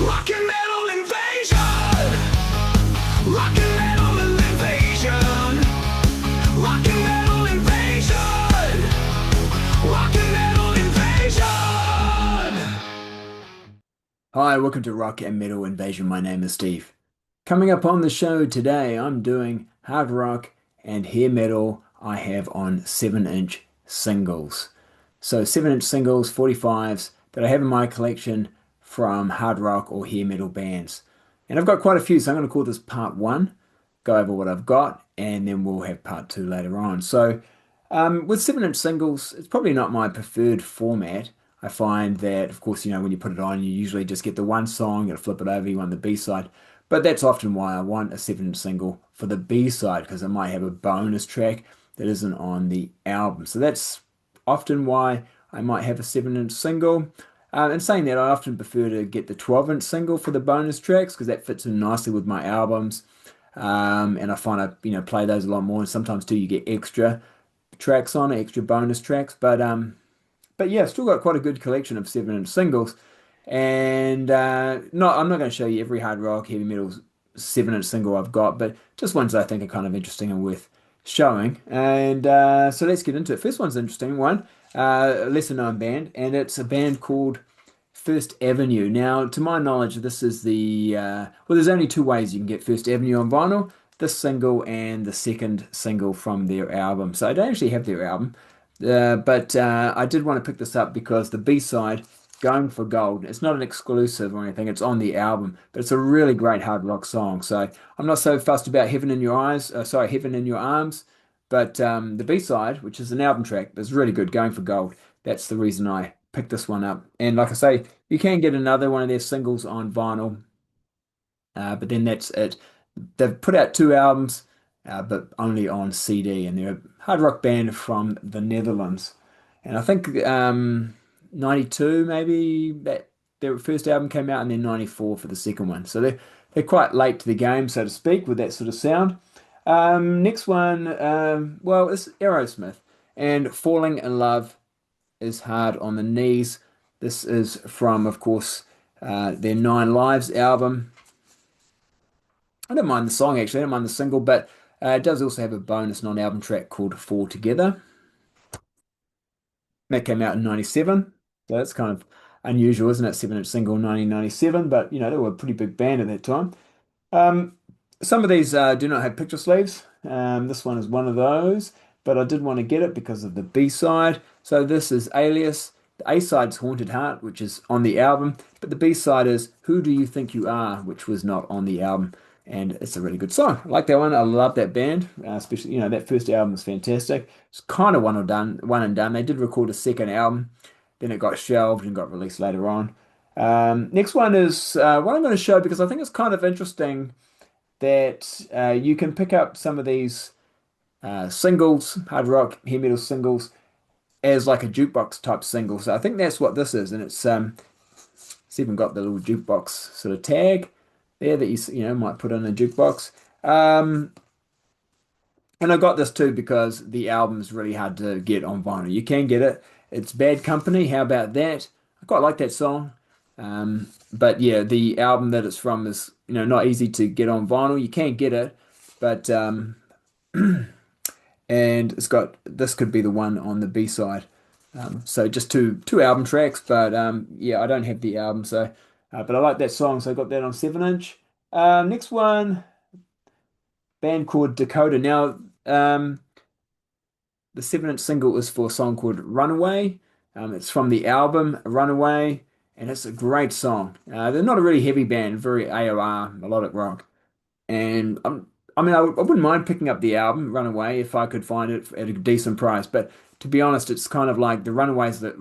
Rock and metal invasion. Rock and metal invasion. Rock and metal invasion. Rock and metal invasion. Hi, welcome to Rock and Metal Invasion. My name is Steve. Coming up on the show today, I'm doing hard rock and hair metal I have on 7-inch singles. So 7-inch singles, 45s that I have in my collection from hard rock or hair metal bands. And I've got quite a few, so I'm going to call this part one, go over what I've got, and then we'll have part two later on. So with 7-inch singles, it's probably not my preferred format. I find that, of course, when you put it on, you usually just get the one song, you gotta flip it over, you want the B-side. But that's often why I want a 7-inch single for the B-side, because it might have a bonus track that isn't on the album. So that's often why I might have a 7-inch single. And saying that, I often prefer to get the 12-inch single for the bonus tracks, because that fits in nicely with my albums. And I find play those a lot more. And sometimes too, you get extra tracks on it, extra bonus tracks. But yeah, I've still got quite a good collection of 7-inch singles. And I'm not going to show you every hard rock, heavy metal 7-inch single I've got, but just ones that I think are kind of interesting and worth showing. And so let's get into it. First one's an interesting one, a lesser known band, and it's a band called First Avenue. Now, to my knowledge, this is there's only two ways you can get First Avenue on vinyl, this single and the second single from their album. So I don't actually have their album, but I did want to pick this up because the B-side, Going for Gold, it's not an exclusive or anything, it's on the album, but it's a really great hard rock song. So I'm not so fussed about Heaven in Your Eyes, Heaven in Your Arms, but the B-side, which is an album track, is really good, Going for Gold. That's the reason I picked this one up. And like I say, you can get another one of their singles on vinyl, but then that's it. They've put out two albums, but only on CD, and they're a hard rock band from the Netherlands. And I think 92 maybe that their first album came out, and then 94 for the second one. So they're quite late to the game, so to speak, with that sort of sound. Next one, it's Aerosmith, and Falling in Love is Hard on the Knees. This is from, of course, their Nine Lives album. I don't mind the song actually, I don't mind the single, but it does also have a bonus non-album track called Fall Together. That came out in 97. So that's kind of unusual, isn't it? 7-inch single 1997, but they were a pretty big band at that time. Um, some of these do not have picture sleeves. This one is one of those, but I did want to get it because of the B-side. So this is Alias. The A-side's Haunted Heart, which is on the album, but the B-side is Who Do You Think You Are, which was not on the album. And it's a really good song. I like that one. I love that band, especially, that first album was fantastic. It's kind of one and done. They did record a second album, then it got shelved and got released later on. Next one is what I'm going to show because I think it's kind of interesting that you can pick up some of these singles, hard rock, heavy metal singles, as like a jukebox type single. So I think that's what this is, and it's even got the little jukebox sort of tag there that you might put in a jukebox. And I got this too because the album is really hard to get on vinyl. You can get it. It's Bad Company. How about that? I quite like that song. But yeah, the album that it's from is not easy to get on vinyl. You can get it, but and it's got this could be the one on the B side. So just two album tracks, but yeah, I don't have the album, so but I like that song, so I got that on 7-inch. Next one, band called Dakota. Now, the 7-inch single is for a song called Runaway. It's from the album Runaway, and it's a great song. They're not a really heavy band, very AOR, melodic rock. And I wouldn't mind picking up the album Runaway if I could find it at a decent price. But to be honest, it's kind of like the Runaway's the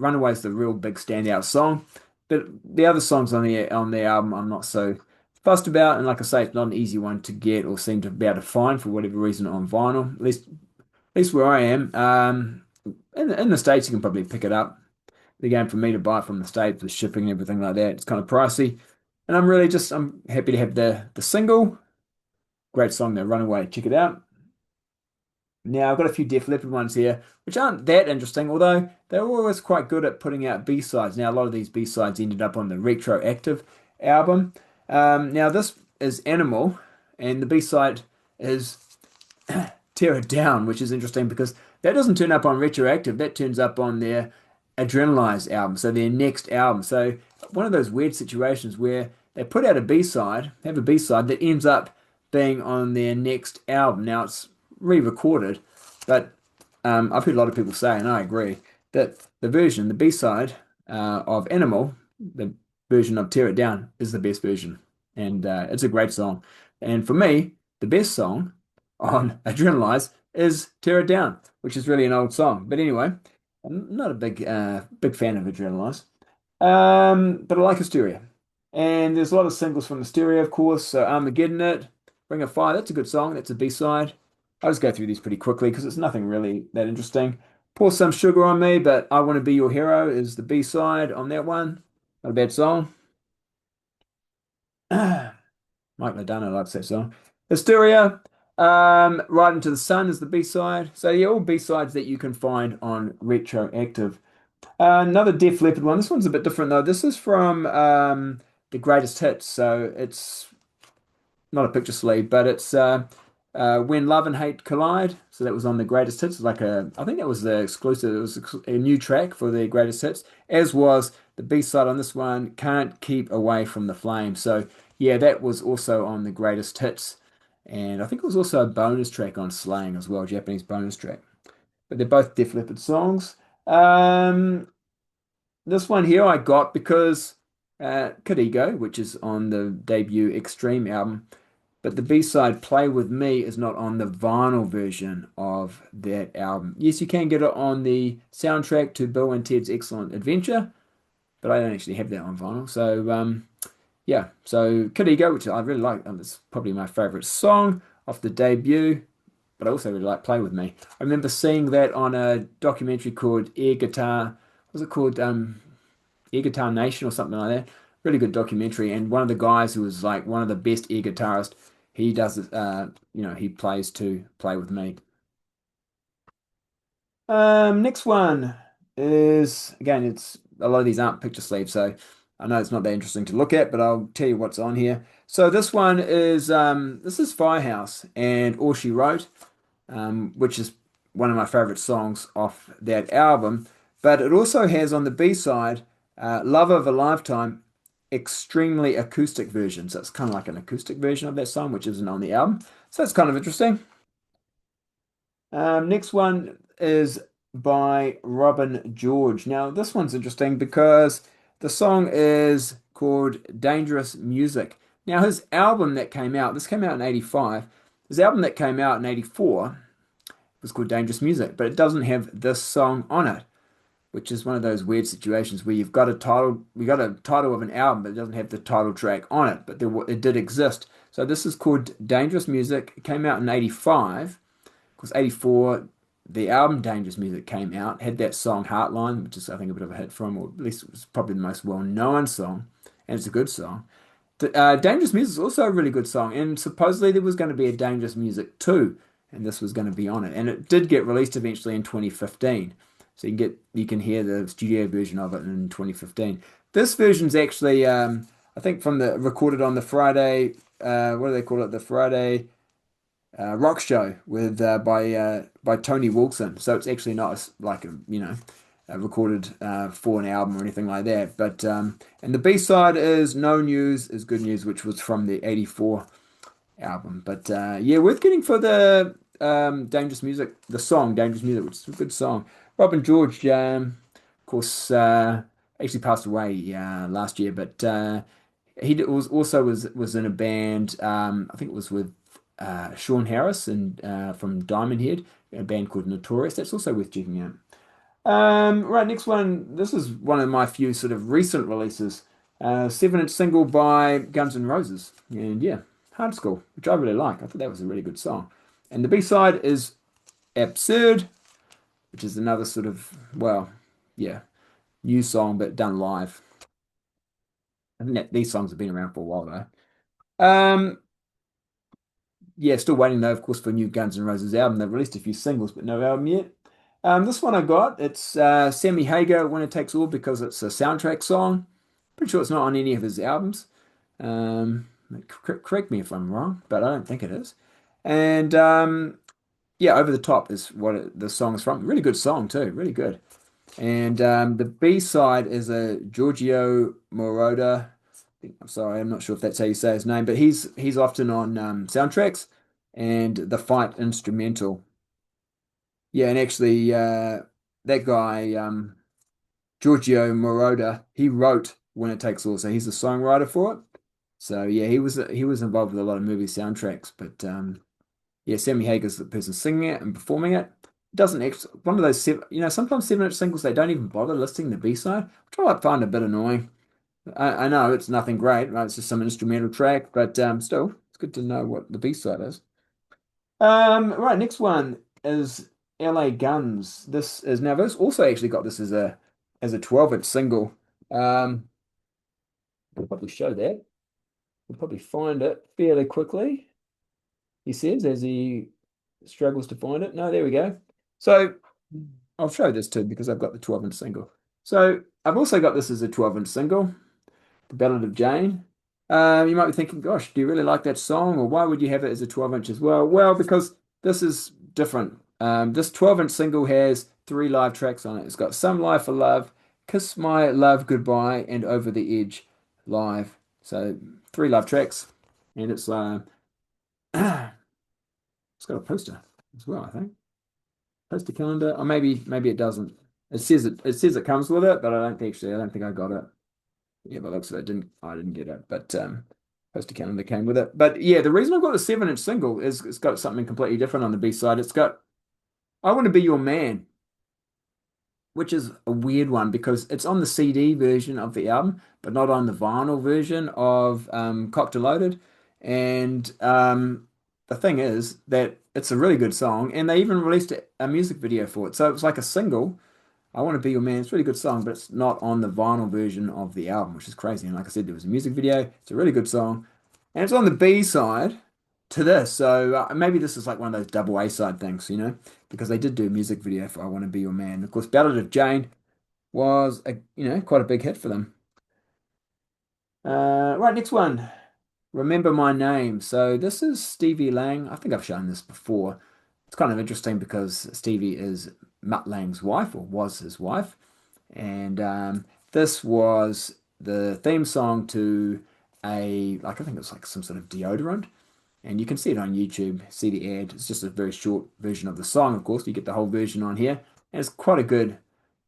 real big standout song. But the other songs on the album, I'm not so fussed about. And like I say, it's not an easy one to get or seem to be able to find for whatever reason on vinyl. At least where I am. In the States, you can probably pick it up. Again, for me to buy it from the States with shipping and everything like that, it's kind of pricey. And I'm happy to have the single. Great song though, Runaway. Check it out. Now I've got a few Def Leppard ones here, which aren't that interesting, although they were always quite good at putting out B-sides. Now a lot of these B-sides ended up on the retroactive album. Now this is Animal, and the B-side is Tear It Down, which is interesting because that doesn't turn up on Retroactive. That turns up on their Adrenalize album, so their next album. So one of those weird situations where they put out a B-side, have a B-side that ends up being on their next album. Now it's re-recorded, but I've heard a lot of people say, and I agree, that the B-side of Animal, the version of Tear It Down, is the best version, and it's a great song. And for me, the best song on Adrenalize is Tear It Down, which is really an old song. But anyway, I'm not a big fan of Adrenalize. But I like Hysteria. And there's a lot of singles from Hysteria, of course. So Armageddon It, Ring of Fire, that's a good song. That's a B-side. I'll just go through these pretty quickly because it's nothing really that interesting. Pour Some Sugar on Me, but I Want to Be Your Hero is the B-side on that one. Not a bad song. Mike Ladonna likes that song. Hysteria, Right Into the Sun is the B-side. So yeah, all B-sides that you can find on Retroactive. Another Def Leppard one. This one's a bit different though. This is from the Greatest Hits. So it's not a picture sleeve, but it's When Love and Hate Collide. So that was on the Greatest Hits. It's like I think that was the exclusive. It was a new track for the Greatest Hits, as was the B-side on this one, Can't Keep Away from the Flame. So yeah, that was also on the Greatest Hits. And I think it was also a bonus track on Slang as well, Japanese bonus track. But they're both Def Leppard songs. This one here I got because Kid Ego, which is on the debut Extreme album, but the B-side Play With Me is not on the vinyl version of that album. Yes, you can get it on the soundtrack to Bill and Ted's Excellent Adventure, but I don't actually have that on vinyl. So yeah, so Kid Ego, which I really like, it's probably my favorite song off the debut, but I also really like Play With Me. I remember seeing that on a documentary called Air Guitar. Was it called Air Guitar Nation or something like that? Really good documentary. And one of the guys who was like one of the best air guitarists, he does it. He plays to Play With Me. Next one is again, it's a lot of these aren't picture sleeves, so I know it's not that interesting to look at, but I'll tell you what's on here. So this is Firehouse and All She Wrote, which is one of my favorite songs off that album. But it also has on the B-side, Love of a Lifetime, extremely acoustic version. So it's kind of like an acoustic version of that song, which isn't on the album. So it's kind of interesting. Next one is by Robin George. Now, this one's interesting because the song is called Dangerous Music. Now, his album that came out, this came out in 85. His album that came out in 84 was called Dangerous Music, but it doesn't have this song on it, which is one of those weird situations where we got a title of an album, but it doesn't have the title track on it, but it did exist. So this is called Dangerous Music. It came out in 85. Of course, 84, the album Dangerous Music came out, had that song Heartline, which is, I think, a bit of a hit from, or at least it was probably the most well-known song, and it's a good song. Dangerous Music is also a really good song, and supposedly there was going to be a Dangerous Music 2, and this was going to be on it. And it did get released eventually in 2015. So you can hear the studio version of it in 2015. This version's actually I think from the recorded on the Friday what do they call it? The Friday rock show with by Tony Wilson. So it's actually not like recorded for an album or anything like that. But and the B-side is No News is Good News, which was from the 84 album. But yeah, worth getting for the Dangerous Music, the song Dangerous Music, which is a good song. Robin George, of course, actually passed away last year, but was in a band. I think it was with Sean Harris and from Diamond Head, a band called Notorious. That's also worth checking out. Right, next one. This is one of my few sort of recent releases. 7-inch single by Guns N' Roses, and yeah, Hard School, which I really like. I thought that was a really good song. And the B-side is Absurd, which is another sort of, well, yeah, new song, but done live. I think that these songs have been around for a while, though. Yeah, still waiting, though, of course, for new Guns N' Roses album. They've released a few singles, but no album yet. This one I got, it's Sammy Hagar, Winner Takes All, because it's a soundtrack song. Pretty sure it's not on any of his albums. Correct me if I'm wrong, but I don't think it is. And yeah, Over the Top is what the song's from. Really good song too, really good. And the B side is a Giorgio Moroder. I'm sorry, I'm not sure if that's how you say his name, but he's often on soundtracks and the Fight instrumental. Yeah, and actually, that guy Giorgio Moroder, he wrote Winner Takes All, so he's the songwriter for it. So yeah, he was involved with a lot of movie soundtracks, but yeah, Sammy Hagar's the person singing it and performing it. Doesn't actually one of those seven, sometimes 7-inch singles they don't even bother listing the B side, which I find a bit annoying. I know it's nothing great, right? It's just some instrumental track, but still, it's good to know what the B side is. Right, next one is LA Guns. This also actually got this as a 12-inch single. Um, we'll probably show that. We'll probably find it fairly quickly. He says as he struggles to find it. No, there we go. So I'll show this too because I've got the 12-inch single. So I've also got this as a 12-inch single, The Ballad of Jane. You might be thinking, gosh, do you really like that song? Or why would you have it as a 12-inch as well? Well, because this is different. This 12-inch single has 3 live tracks on it. It's got Some Life for Love, Kiss My Love Goodbye, and Over the Edge live. So 3 live tracks. And it's got a poster as well, I think. Poster calendar. Or maybe it doesn't. It says it comes with it, but I don't think I got it. Yeah, by the looks of it, I didn't get it, but poster calendar came with it. But yeah, the reason I've got a 7-inch single is it's got something completely different on the B side. It's got I Want to Be Your Man, which is a weird one because it's on the CD version of the album, but not on the vinyl version of Cocked Loaded. And the thing is that it's a really good song, and they even released a music video for it. So it was like a single. I Want to Be Your Man. It's a really good song, but it's not on the vinyl version of the album, which is crazy. And like I said, there was a music video. It's a really good song, and it's on the B side to this. So maybe this is like one of those double A side things, because they did do a music video for I Want to Be Your Man. Of course, Ballad of Jane was quite a big hit for them. Right, next one. Remember My Name. So this is Stevie Lang. I think I've shown this before. It's kind of interesting because Stevie is Mutt Lang's wife, or was his wife. And this was the theme song to I think it was like some sort of deodorant. And you can see it on YouTube, see the ad. It's just a very short version of the song, of course. You get the whole version on here. And it's quite a good,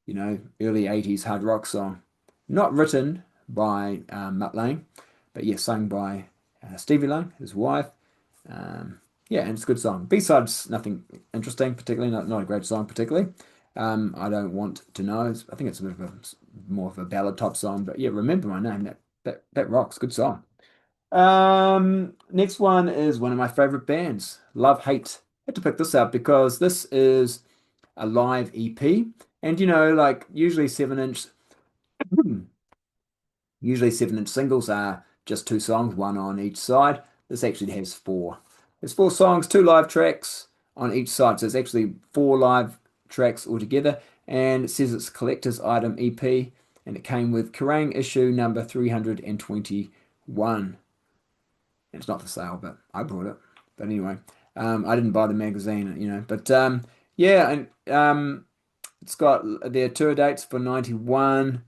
early 80s hard rock song. Not written by Mutt Lange, but yeah, sung by Stevie Lang, his wife. Um, yeah, and it's a good song. B-side's nothing interesting, particularly, not a great song, particularly. I don't want to know. I think it's a bit of more of a ballad type song, but yeah, Remember My Name. That rocks. Good song. Next one is one of my favorite bands, Love Hate. I had to pick this up because this is a live EP, and like usually 7-inch singles are just 2 songs, one on each side. This actually has 4. There's 4 songs, 2 live tracks on each side, so it's actually 4 live tracks altogether. And it says it's a collector's item EP, and it came with Kerrang issue number 321. It's not for sale, but I bought it. But anyway, I didn't buy the magazine, But yeah, and it's got their tour dates for 91.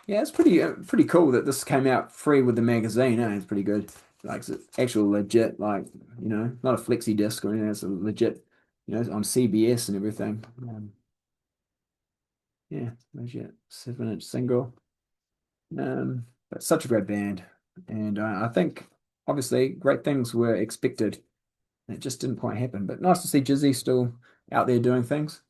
Yeah, it's pretty cool that this came out free with the magazine. It's pretty good. Like it's actual legit, like not a flexi disc or anything. It's a legit, on CBS and everything. Yeah, legit 7-inch single. But such a great band, and I think obviously great things were expected. It just didn't quite happen, but nice to see Jizzy still out there doing things.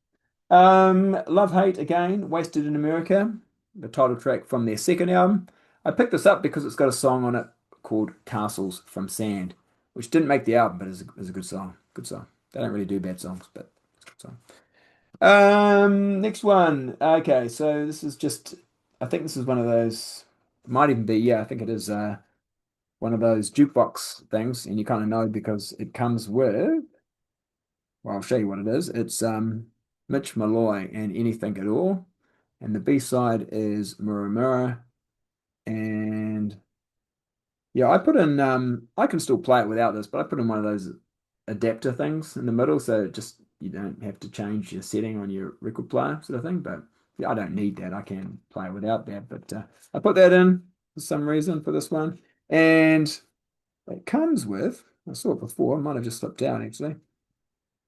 Love Hate again, Wasted in America, the title track from their second album. I picked this up because it's got a song on it called Castles from Sand, which didn't make the album, but is a good song. Good song. They don't really do bad songs, but it's a good song. Next one. Okay, so I think this is one of those, might even be, yeah, I think it is one of those jukebox things, and you kind of know because it comes with, well, I'll show you what it is. It's Mitch Malloy and Anything at All, and the B side is Mirror Mirror, and Yeah, I put in I can still play it without this, but I put in one of those adapter things in the middle, so just you don't have to change your setting on your record player sort of thing. But yeah, I don't need that. I can play it without that. But I put that in for some reason for this one. And it comes with, I saw it before, I might have just slipped down actually.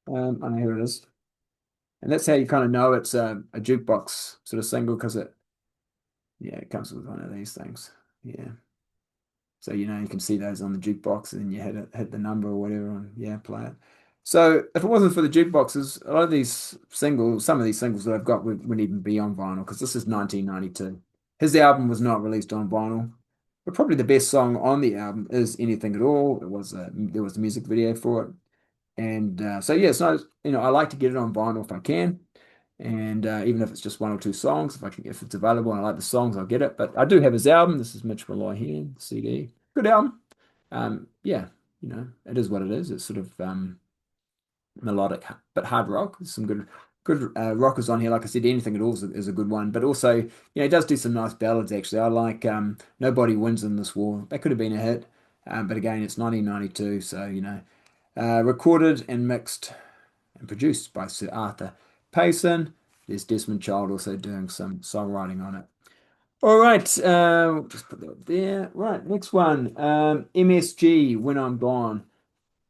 I know here it is. And that's how you kind of know it's a jukebox sort of single because yeah, it comes with one of these things. Yeah. So you can see those on the jukebox, and then you hit the number or whatever, and yeah, play it. So if it wasn't for the jukeboxes, a lot of these singles, some of these singles that I've got wouldn't even be on vinyl because this is 1992. His album was not released on vinyl, but probably the best song on the album is Anything at All. There was a music video for it, and so yeah, so I like to get it on vinyl if I can. And even if it's just one or two songs, if it's available and I like the songs, I'll get it. But I do have his album. This is Mitch Malloy here, CD. Good album. Yeah, it is what it is. It's sort of melodic but hard rock. There's some good rockers on here. Like I said, Anything at All is a good one. But also, it does do some nice ballads actually. I like Nobody Wins in This War. That could have been a hit. But again, it's 1992, so recorded and mixed and produced by Sir Arthur Payson. There's Desmond Child also doing some songwriting on it. All right, we'll just put that there. Right, next one. MSG, When I'm Gone.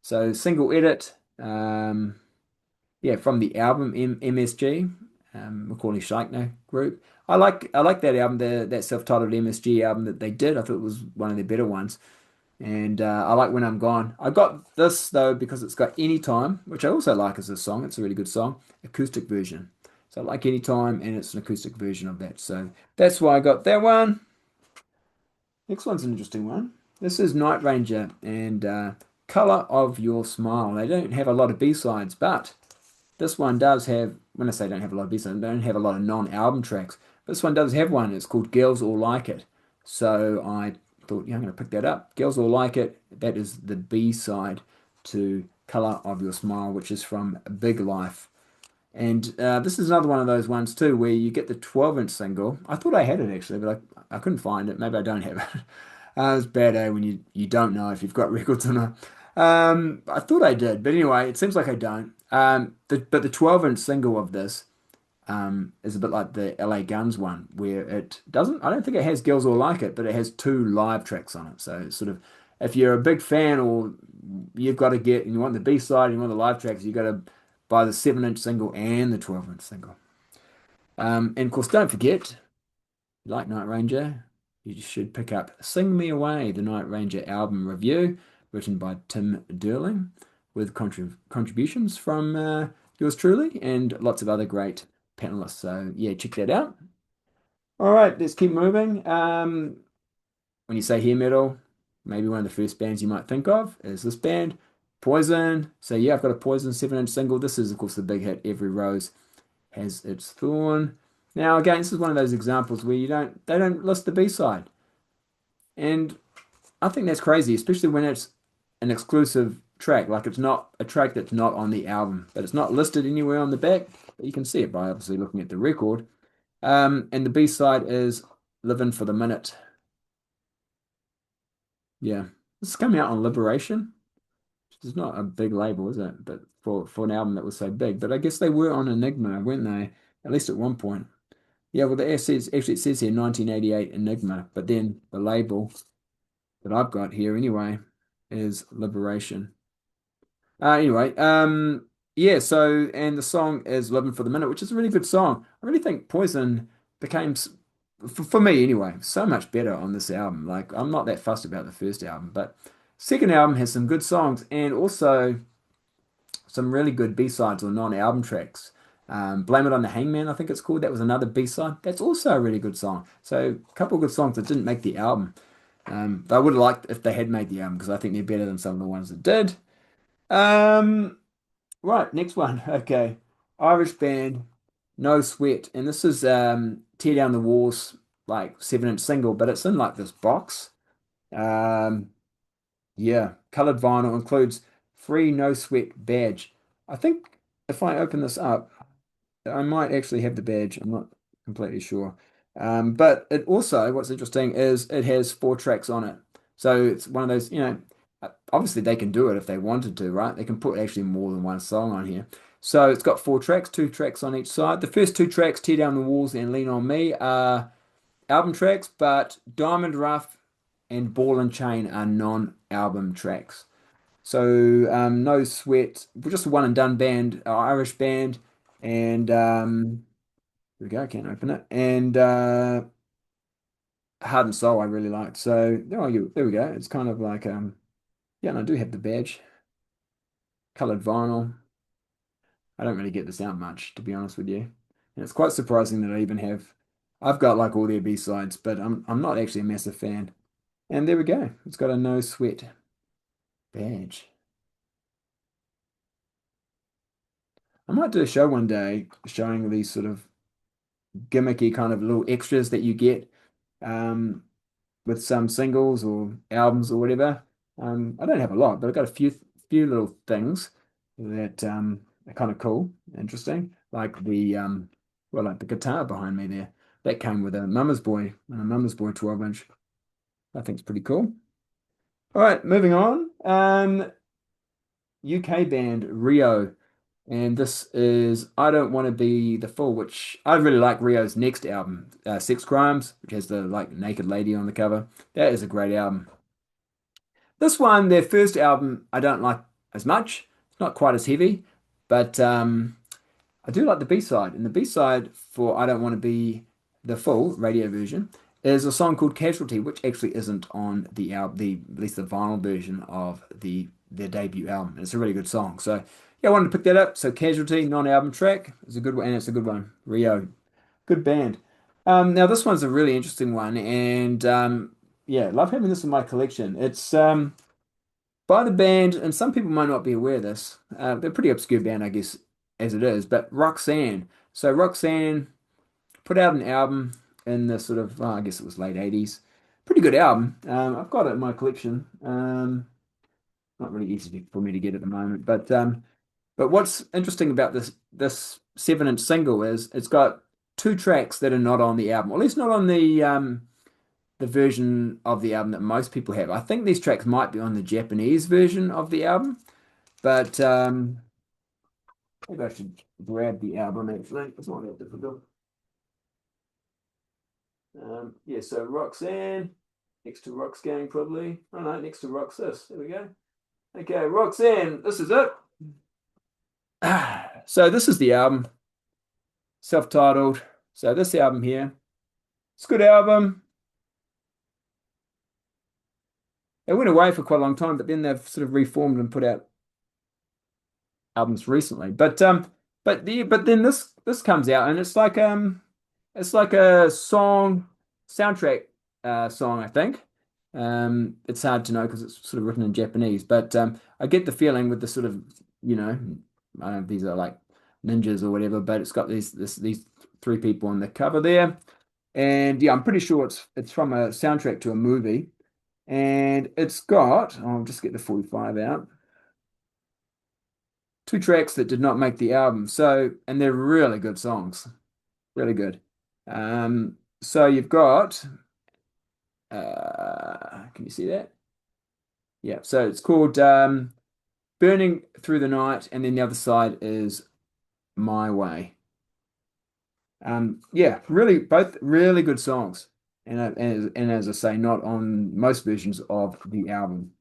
So single edit. Yeah, from the album MSG, Macaulay Scheikner group. I like that album, that self-titled MSG album that they did. I thought it was one of their better ones. And I like When I'm Gone. I got this though because it's got Anytime, which I also like as a song. It's a really good song, acoustic version. So I like Anytime, and it's an acoustic version of that. So that's why I got that one. Next one's an interesting one. This is Night Ranger and Color of Your Smile. They don't have a lot of B-sides, but this one does have, when I say don't have a lot of B-sides, they don't have a lot of non-album tracks. This one does have one. It's called Girls All Like It. So I thought, yeah, I'm going to pick that up. Girls All Like It. That is the B side to Color of Your Smile, which is from Big Life. And this is another one of those ones too, where you get the 12-inch single. I thought I had it actually, but I couldn't find it. Maybe I don't have it. It's bad, when you don't know if you've got records or not. I thought I did, but anyway, it seems like I don't. But the 12-inch single of this is a bit like the LA Guns one, where it doesn't, I don't think it has Girls All Like It, but it has two live tracks on it. So it's sort of, if you're a big fan or you've got to get, and you want the B-side and you want the live tracks, you've got to buy the 7-inch single and the 12-inch single. And of course, don't forget, like Night Ranger, you should pick up Sing Me Away, the Night Ranger album review, written by Tim Derling, with contributions from yours truly and lots of other great panelists. So yeah, check that out. All right, let's keep moving. When you say hair metal, maybe one of the first bands you might think of is this band, Poison. So yeah, I've got a Poison 7-inch single. This is, of course, the big hit, Every Rose Has Its Thorn. Now, again, this is one of those examples where they don't list the B-side. And I think that's crazy, especially when it's an exclusive track. Like it's not a track that's not on the album, but it's not listed anywhere on the back. But you can see it by obviously looking at the record. And the B-side is Living for the Minute. Yeah. This is coming out on Liberation. It's not a big label, is it? But for an album that was so big. But I guess they were on Enigma, weren't they? At least at one point. Yeah, well, actually it says here 1988 Enigma, but then the label that I've got here anyway is Liberation. Anyway, yeah, so, and the song is Living for the Minute, which is a really good song. I really think Poison became, for me anyway, so much better on this album. Like, I'm not that fussed about the first album, but second album has some good songs and also some really good B-sides or non-album tracks. Blame It on the Hangman, I think it's called. That was another B-side. That's also a really good song. So a couple of good songs that didn't make the album. But I would have liked if they had made the album because I think they're better than some of the ones that did. Um, right, next one. Okay. Irish band, No Sweat. And this is Tear Down the Walls, like 7-inch single, but it's in like this box. Um, yeah, colored vinyl includes free No Sweat badge. I think if I open this up, I might actually have the badge. I'm not completely sure. But it also, what's interesting is it has 4 tracks on it. So it's one of those, obviously they can do it if they wanted to, right? They can put actually more than one song on here. So it's got four tracks, two tracks on each side. The first two tracks, Tear Down the Walls and Lean on Me, are album tracks, but Diamond Rough and Ball and Chain are non-album tracks. So No Sweat, we're just a one and done band, Irish band, and here we go, I can't open it. And Heart and Soul I really liked. So there we go. It's kind of like yeah, and I do have the badge, colored vinyl. I don't really get this out much, to be honest with you. And it's quite surprising that I even have I've got like all their B-sides, but I'm not actually a massive fan. And there we go. It's got a No Sweat badge. I might do a show one day showing these sort of gimmicky kind of little extras that you get with some singles or albums or whatever. I don't have a lot, but I've got a few little things that are kind of cool, interesting, like like the guitar behind me there. That came with a Mama's Boy and a Mama's Boy 12-inch. I think it's pretty cool. All right, moving on. UK band Rio. And this is I Don't Want to Be the Fool, which I really like Rio's next album, Sex Crimes, which has the like naked lady on the cover. That is a great album. This one, their first album, I don't like as much. It's not quite as heavy, but I do like the B-side. And the B-side for I Don't Want to Be the Fool radio version is a song called Casualty, which actually isn't on the album, at least the vinyl version of their debut album. And it's a really good song. So yeah, I wanted to pick that up. So Casualty, non-album track, is a good one, and it's a good one. Rio, good band. Now this one's a really interesting one, and yeah, love having this in my collection. It's by the band, and some people might not be aware of this. They're a pretty obscure band, I guess, as it is. But Roxanne. So Roxanne put out an album in the sort of, I guess it was late 80s. Pretty good album. I've got it in my collection. Not really easy for me to get at the moment, but what's interesting about this 7-inch single is it's got two tracks that are not on the album, or at least not on the version of the album that most people have. I think these tracks might be on the Japanese version of the album, but maybe I should grab the album actually. It's not that difficult. Yeah, so Roxanne next to Rox Gang probably. Oh no, next to Roxas. There we go. Okay, Roxanne, this is it. So this is the album, self-titled. So this album here, it's a good album. It went away for quite a long time, but then they've sort of reformed and put out albums recently. But then this comes out and it's like a soundtrack song, I think. It's hard to know because it's sort of written in Japanese, but I get the feeling with the sort of, you know, I don't know if these are like ninjas or whatever, but it's got these three people on the cover there. And yeah, I'm pretty sure it's from a soundtrack to a movie. And it's got, I'll just get the 45 out. Two tracks that did not make the album. So, and they're really good songs. Really good. So you've got can you see that? Yeah, so it's called Burning Through the Night, and then the other side is My Way. Yeah, really, both really good songs, and as I say, not on most versions of the album.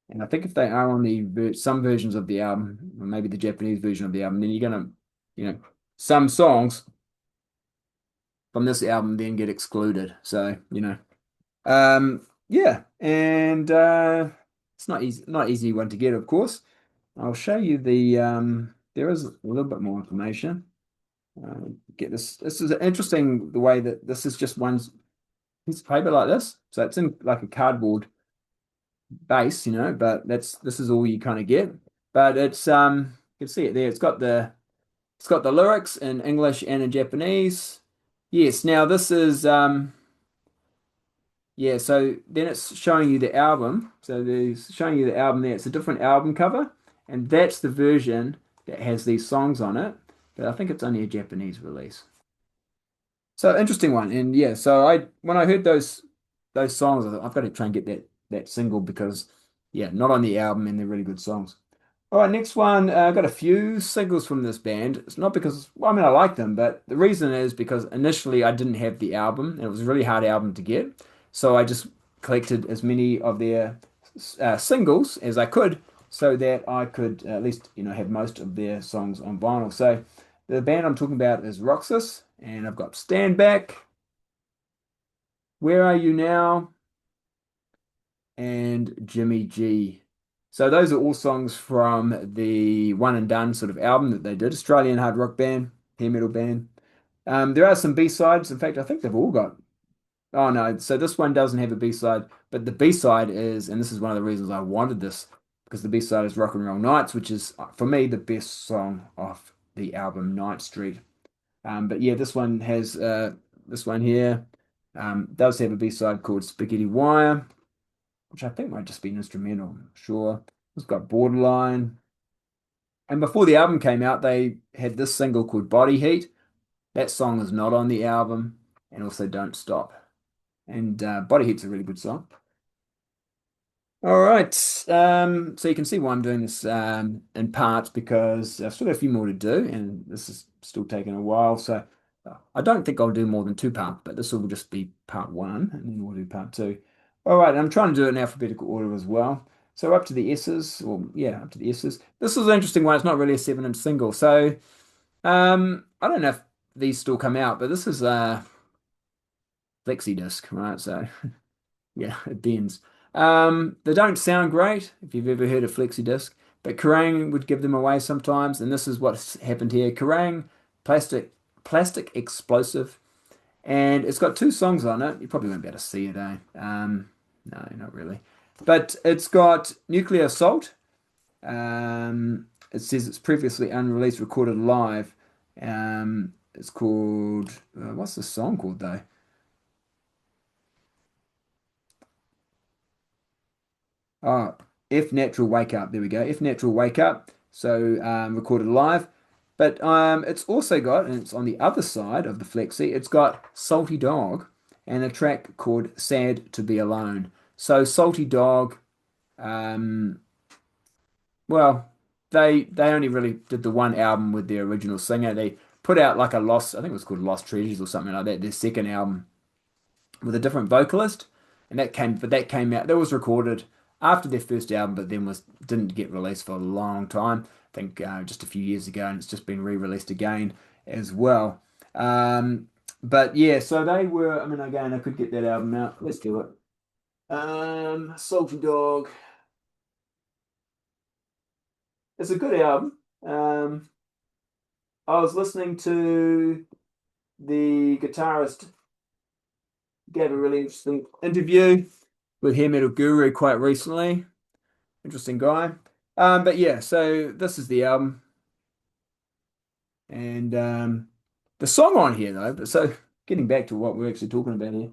And I think if they are on some versions of the album, or maybe the Japanese version of the album, then you're gonna, some songs from this album then get excluded. So, yeah, and it's not easy one to get, of course. I'll show you there is a little bit more information. Get this. This is interesting the way that this is just one piece of paper like this. So it's in like a cardboard base, but this is all you kind of get. But it's you can see it there. It's got the lyrics in English and in Japanese. Yes, now this is yeah, so then it's showing you the album. So there's showing you the album there. It's a different album cover, and that's the version that has these songs on it. But I think it's only a Japanese release. So interesting one. And yeah, so I when I heard those songs, I thought I've got to try and get that single because, yeah, not on the album and they're really good songs. All right, next one. I got a few singles from this band. It's not because, well, I mean, I like them, but the reason is because initially I didn't have the album, and it was a really hard album to get. So I just collected as many of their singles as I could, so that I could at least, have most of their songs on vinyl. So the band I'm talking about is Roxas, and I've got Stand Back, Where Are You Now, and Jimmy G. So those are all songs from the One and Done sort of album that they did, Australian hard rock band, hair metal band. There are some B-sides. In fact, I think they've all got. Oh no, so this one doesn't have a B-side, but the B-side is, and this is one of the reasons I wanted this, because the B-side is Rock and Roll Nights, which is for me the best song off the album Night Street. But yeah, this one here does have a B-side called Spaghetti Wire, which I think might just be an instrumental, I'm not sure. It's got Borderline. And before the album came out, they had this single called Body Heat. That song is not on the album, and also Don't Stop. And Body Heat's a really good song. All right. So you can see why I'm doing this in parts because I've still got a few more to do, and this is still taking a while. So I don't think I'll do more than two parts, but this will just be part one, and then we'll do part two. All right, I'm trying to do it in alphabetical order as well. So up to the S's, or yeah, up to the S's. This is an interesting one. It's not really a 7-inch single. So I don't know if these still come out, but this is a flexi disc, right? So yeah, it bends. They don't sound great if you've ever heard of flexi disc, but Kerrang would give them away sometimes, and this is what's happened here. Kerrang, plastic explosive, and it's got two songs on it. You probably won't be able to see it, eh? No, not really. But it's got Nuclear Assault. It says it's previously unreleased, recorded live. It's called, what's the song called though? Oh, If Natural Wake Up. There we go. If Natural Wake Up. So recorded live. But it's also got, and it's on the other side of the flexi, it's got Salty Dog and a track called Sad to Be Alone. So Salty Dog, um, well, they only really did the one album with their original singer. They put out like a Lost, I think it was called Lost Treasures or something like that, their second album with a different vocalist, and that came out. That was recorded after their first album, but then was didn't get released for a long time. I think just a few years ago, and it's just been re-released again as well. But yeah, so they were. I mean, again, I could get that album out. Let's do it. Salty Dog. It's a good album. I was listening to the guitarist gave a really interesting interview with Hair Metal Guru quite recently. Interesting guy. But yeah, so this is the album. And the song on here though, but so getting back to what we're actually talking about here.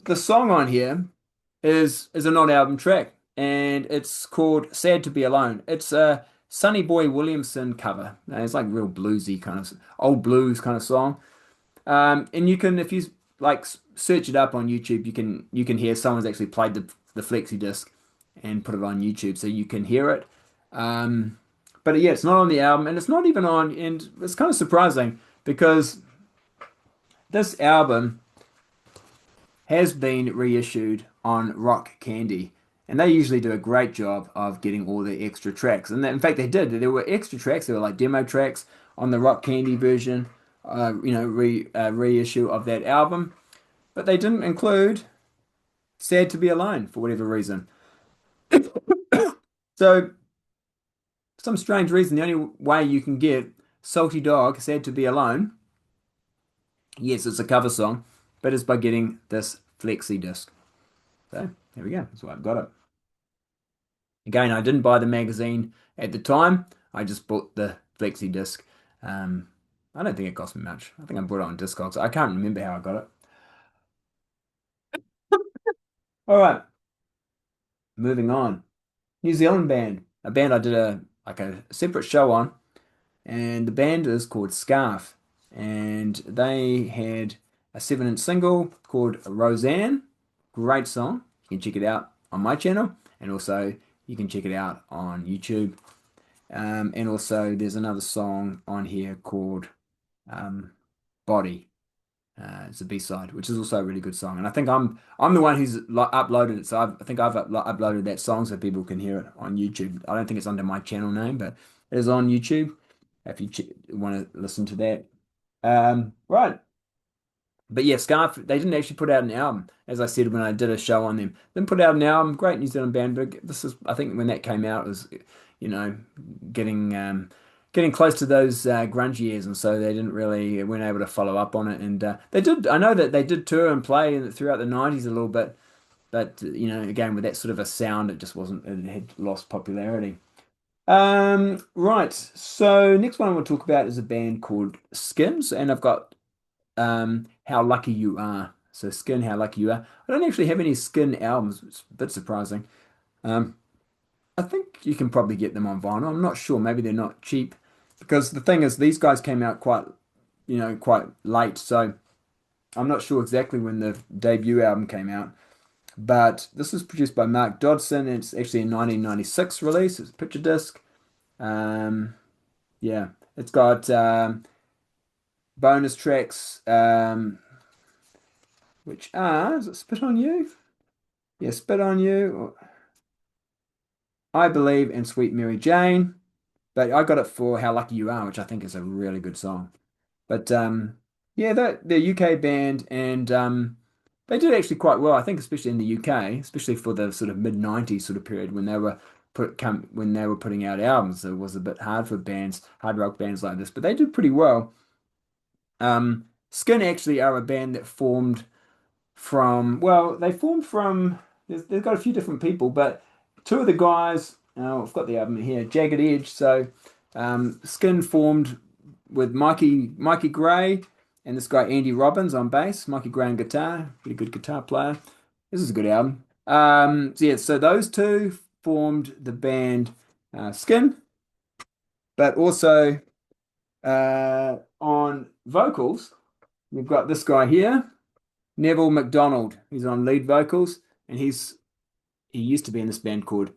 The song on here is a non-album track, and it's called Sad to Be Alone. It's a Sonny Boy Williamson cover. It's like real bluesy kind of old blues kind of song. And you can, if you like search it up on YouTube, you can hear someone's actually played the flexi disc and put it on YouTube, so you can hear it. But yeah, it's not on the album, and it's not even on, and it's kind of surprising because this album has been reissued on Rock Candy, and they usually do a great job of getting all the extra tracks. And in fact, they did. There were extra tracks. There were like demo tracks on the Rock Candy version, reissue of that album, but they didn't include "Sad to Be Alone" for whatever reason. So, for some strange reason, the only way you can get "Salty Dog," "Sad to Be Alone," yes, it's a cover song, but it's by getting this flexi disc. So there we go. That's why I've got it. Again, I didn't buy the magazine at the time. I just bought the flexi disc. Um, I don't think it cost me much. I think I bought it on Discogs. I can't remember how I got it. All right, moving on. New Zealand band, a band I did a separate show on, and the band is called Scarf, and they had a 7-inch single called Roseanne. Great song. You can check it out on my channel, and also you can check it out on YouTube. And also there's another song on here called um, Body. It's a B-side, which is also a really good song. And I think I'm the one who's uploaded it, so I think I've uploaded that song so people can hear it on YouTube. I don't think it's under my channel name, but it is on YouTube if you want to listen to that. Right. But yeah, Scarf, they didn't actually put out an album, as I said when I did a show on them. Didn't put out an album, great New Zealand band, but this is, I think when that came out, it was, you know, getting getting close to those grunge years, and so they didn't really weren't able to follow up on it. And they did, I know that they did tour and play throughout the 90s a little bit, but you know, again, with that sort of a sound, it just wasn't, it had lost popularity. Right. So next one I want to talk about is a band called Skins, and I've got How Lucky You Are. So Skin, How Lucky You Are. I don't actually have any Skin albums. It's a bit surprising. Um, I think you can probably get them on vinyl. I'm not sure. Maybe they're not cheap because the thing is, these guys came out quite, quite late. So I'm not sure exactly when the debut album came out. But this was produced by Mark Dodson. It's actually a 1996 release. It's a picture disc. Um, yeah, it's got bonus tracks, which are, is it Spit on You? Yeah, Spit on You, I Believe, and Sweet Mary Jane. But I got it for How Lucky You Are, which I think is a really good song. But yeah, they're a UK band, and they did actually quite well, I think, especially in the UK, especially for the sort of mid '90s sort of period when they were when they were putting out albums. It was a bit hard for bands, hard rock bands like this, but they did pretty well. Skin actually are a band that formed from, well, they formed from, they've got a few different people, but two of the guys, I've got the album here, Jagged Edge. So Skin formed with Mikey Gray and this guy Andy Robbins on bass, Mikey Gray on guitar, pretty good guitar player. This is a good album. So yeah, so those two formed the band Skin, but also on vocals, we've got this guy here, Neville McDonald. He's on lead vocals, and he used to be in this band called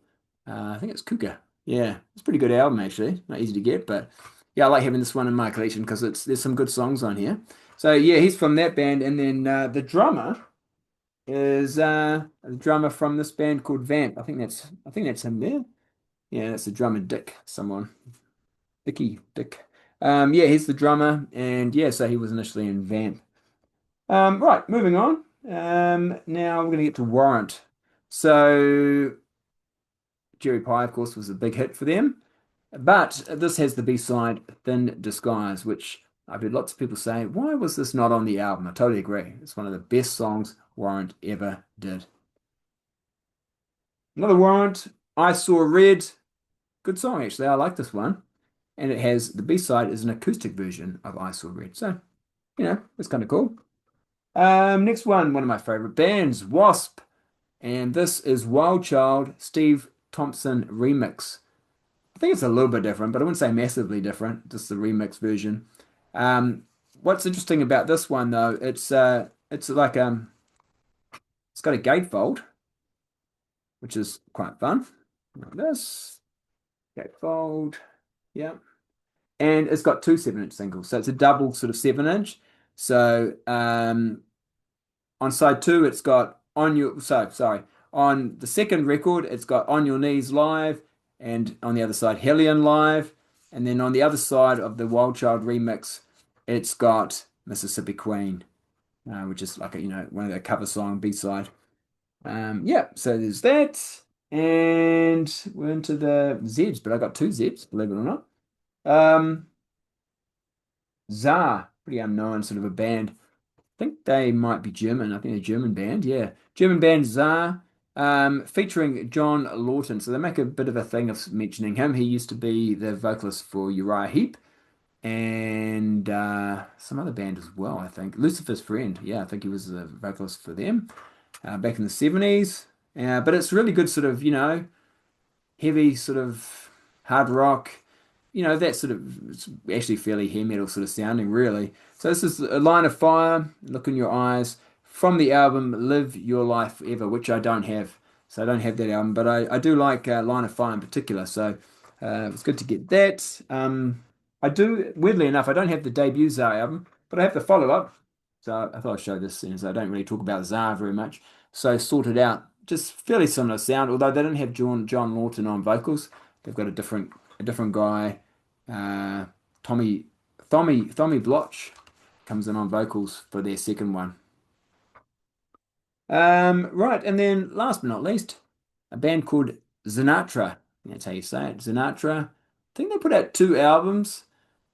I think it's Kuka. Yeah, it's a pretty good album actually. Not easy to get, but yeah, I like having this one in my collection because there's some good songs on here. So yeah, he's from that band, and then the drummer is a drummer from this band called Vamp. I think that's him there. Yeah, that's the drummer Dick, someone. Dick. Yeah, he's the drummer, and yeah, so he was initially in Vamp. Right, moving on. Now we're going to get to Warrant. So Cherry Pie, of course, was a big hit for them, but this has the B-side Thin Disguise, which I've heard lots of people say, why was this not on the album? I totally agree. It's one of the best songs Warrant ever did. Another Warrant, I Saw Red. Good song, actually. I like this one. And it has the B-side is an acoustic version of I Saw Red. So, it's kind of cool. Next one of my favorite bands, Wasp. And this is Wild Child Steve Thompson remix. I think it's a little bit different, but I wouldn't say massively different, just the remix version. What's interesting about this one though, it's like it's got a gatefold, which is quite fun. Like this. Gatefold. Yeah. And it's got two 7-inch singles. So it's a double sort of 7-inch. So on side two, it's got on the second record, it's got On Your Knees Live, and on the other side, Hellion Live. And then on the other side of the Wild Child remix, it's got Mississippi Queen, which is like one of the cover song B-side. Yeah, so there's that. And we're into the Zebs, but I got two Zebs, believe it or not. Zar, pretty unknown sort of a band. I think they might be German. I think they're a German band. Yeah, German band Zar, featuring John Lawton. So they make a bit of a thing of mentioning him. He used to be the vocalist for Uriah Heep and some other band as well, I think. Lucifer's Friend. Yeah, I think he was the vocalist for them back in the 70s. But it's really good sort of, heavy sort of hard rock, that sort of, it's actually fairly hair metal sort of sounding, really. So this is A Line of Fire, Look in Your Eyes, from the album Live Your Life Forever, which I don't have. so I don't have that album, but I do like Line of Fire in particular, so it's good to get that. I do, weirdly enough, I don't have the debut Zara album, but I have the follow-up, so I thought I'd show this since I don't really talk about Zara very much. So Sorted Out, just fairly similar sound, although they don't have John Lawton on vocals. They've got a different guy, uh, Tommy Tommy Bloch comes in on vocals for their second one. Right, and then last but not least, a band called Sinatra. That's how you say it, Sinatra. I think they put out two albums,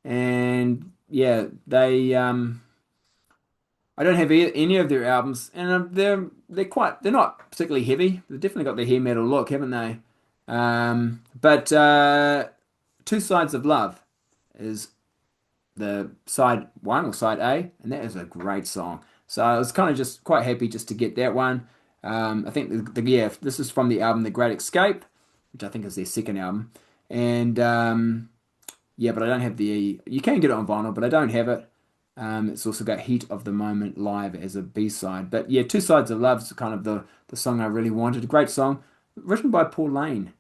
and yeah, I don't have any of their albums, and they're not particularly heavy. They've definitely got the hair metal look, haven't they? But Two Sides of Love is the side one or side A, and that is a great song. So I was kind of just quite happy just to get that one. I think yeah, this is from the album The Great Escape, which I think is their second album, and yeah, but I don't have the. You can get it on vinyl, but I don't have it. It's also got Heat of the Moment live as a B-side. But yeah, Two Sides of Love is kind of the song I really wanted. A great song, written by Paul Lane,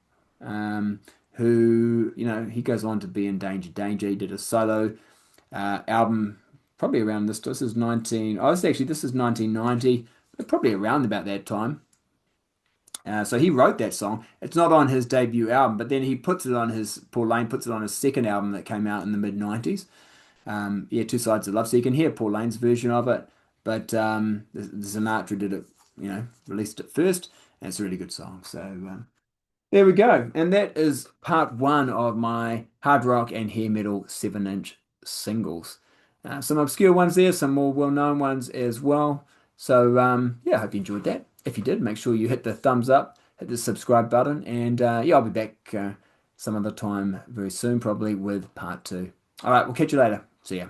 who, he goes on to be in Danger Danger. He did a solo album probably around this. This is 19. Oh, this is 1990, but probably around about that time. So he wrote that song. It's not on his debut album, but then Paul Lane puts it on his second album that came out in the mid 90s. Yeah, Two Sides of Love. So you can hear Paul Lane's version of it, but the Sinatra did it, released it first, and it's a really good song. So there we go. And that is part one of my hard rock and hair metal 7-inch singles. Some obscure ones there, some more well-known ones as well. So yeah, I hope you enjoyed that. If you did, make sure you hit the thumbs up, hit the subscribe button, and yeah, I'll be back some other time very soon, probably with part two. All right, we'll catch you later. See ya.